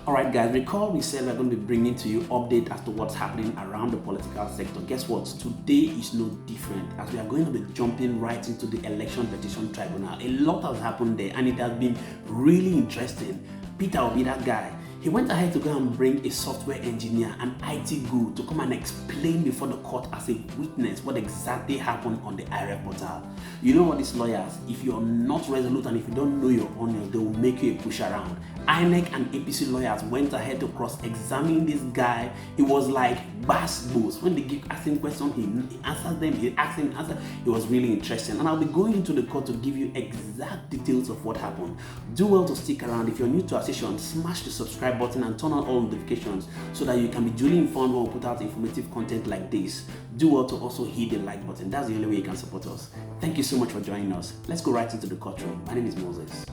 Alright guys, recall we said we're going to be bringing to you update as to what's happening around the political sector. Guess what? Today is no different, as we are going to be jumping right into the election petition tribunal. A lot has happened there and it has been really interesting. Peter Obis, that guy, he went ahead to go and bring a software engineer, an IT guru, to come and explain before the court as a witness what exactly happened on the IREF portal. You know what, these lawyers, if you're not resolute and if you don't know your onions, they will make you a push around. INEC and APC lawyers went ahead to cross-examine this guy. It was like bass boost. When they ask him questions, he answers them, he asks him answer. It was really interesting. And I'll be going into the court to give you exact details of what happened. Do well to stick around. If you're new to our session, smash the subscribe button and turn on all notifications so that you can be duly informed when we put out informative content like this. Do well to also hit the like button. That's the only way you can support us. Thank you so much for joining us. Let's go right into the courtroom. My name is Moses.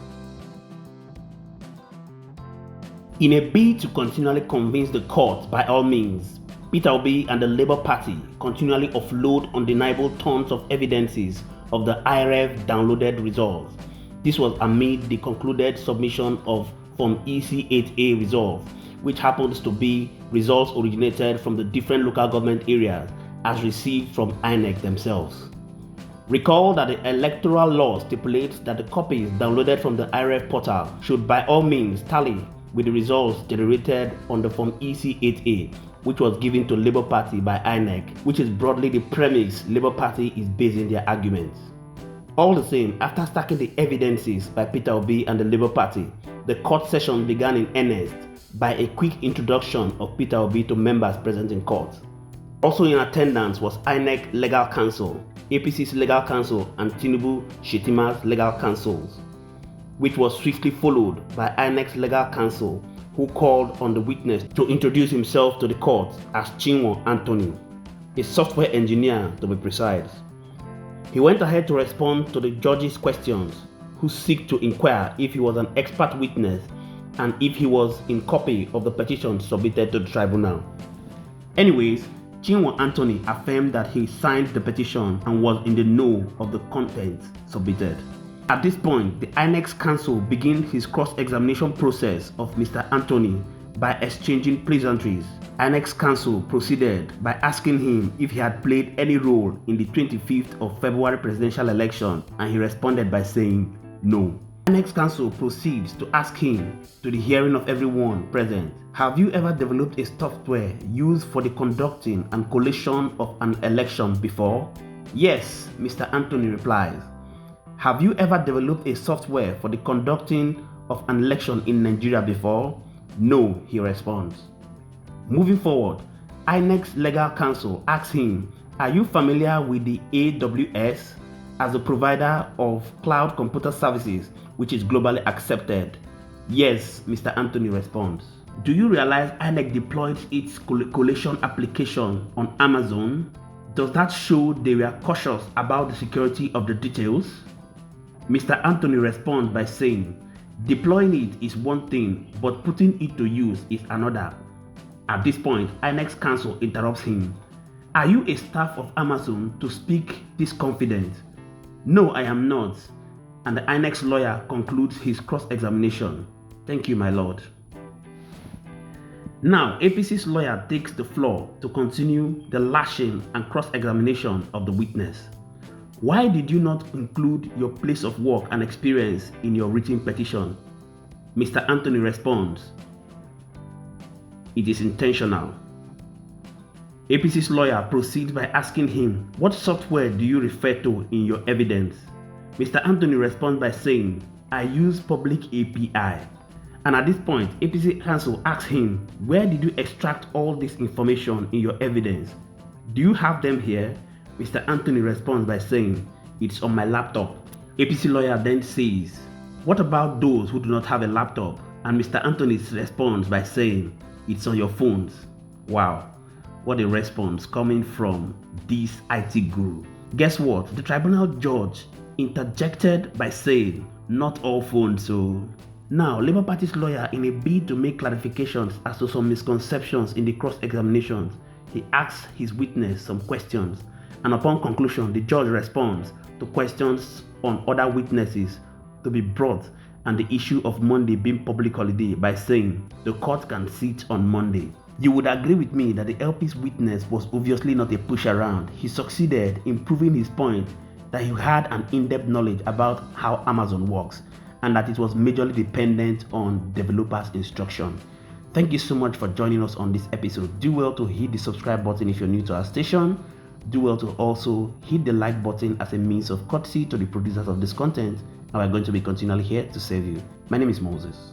In a bid to continually convince the court by all means, Peter Obis and the Labour Party continually offload undeniable tons of evidences of the IREF downloaded results. This was amid the concluded submission of Form EC8A resolve, which happens to be results originated from the different local government areas as received from INEC themselves. Recall that the electoral law stipulates that the copies downloaded from the IREF portal should by all means tally with the results generated on the Form EC8A, which was given to Labour Party by INEC, which is broadly the premise Labour Party is basing their arguments. All the same, after stacking the evidences by Peter Obis and the Labour Party, the court session began in earnest by a quick introduction of Peter Obis to members present in court. Also in attendance was INEC Legal Counsel, APC's Legal Counsel, and Tinubu Shetima's Legal Counsels, which was swiftly followed by INEC's Legal Counsel, who called on the witness to introduce himself to the court as Chinwo Anthony, a software engineer to be precise. He went ahead to respond to the judge's questions, who seek to inquire if he was an expert witness and if he was in copy of the petition submitted to the tribunal. Anyways, Chinwo Anthony affirmed that he signed the petition and was in the know of the content submitted. At this point, the INEC's counsel began his cross-examination process of Mr. Anthony by exchanging pleasantries. INEC's counsel proceeded by asking him if he had played any role in the 25th of February presidential election, and he responded by saying no. INEC's counsel proceeds to ask him, to the hearing of everyone present, have you ever developed a software used for the conducting and collation of an election before? Yes, Mr. Anthony replies. Have you ever developed a software for the conducting of an election in Nigeria before? No, he responds. Moving forward, INEC's legal counsel asks him, are you familiar with the AWS as a provider of cloud computer services which is globally accepted? Yes, Mr. Anthony responds. Do you realize INEC deployed its collation application on Amazon? Does that show they were cautious about the security of the details? Mr. Anthony responds by saying, deploying it is one thing, but putting it to use is another. At this point, INEC's counsel interrupts him. Are you a staff of Amazon to speak this confident? No, I am not. And the INEC's lawyer concludes his cross-examination. Thank you, my lord. Now, APC's lawyer takes the floor to continue the lashing and cross-examination of the witness. Why did you not include your place of work and experience in your written petition? Mr. Anthony responds, it is intentional. APC's lawyer proceeds by asking him, what software do you refer to in your evidence? Mr. Anthony responds by saying, I use public API. And at this point, APC counsel asks him, where did you extract all this information in your evidence? Do you have them here? Mr. Anthony responds by saying, it's on my laptop. APC lawyer then says, what about those who do not have a laptop? And Mr. Anthony responds by saying, it's on your phones. Wow, what a response coming from this IT guru. Guess what? The tribunal judge interjected by saying, not all phones, so. Now, Labour Party's lawyer, in a bid to make clarifications as to some misconceptions in the cross-examinations, he asks his witness some questions, and upon conclusion, the judge responds to questions on other witnesses to be brought and the issue of Monday being public holiday by saying the court can sit on Monday. You would agree with me that the LP's witness was obviously not a push around. He succeeded in proving his point that he had an in-depth knowledge about how Amazon works and that it was majorly dependent on developers' instruction. Thank you so much for joining us on this episode. Do well to hit the subscribe button if you're new to our station. Do well to also hit the like button as a means of courtesy to the producers of this content, and we're going to be continually here to serve you. My name is Moses.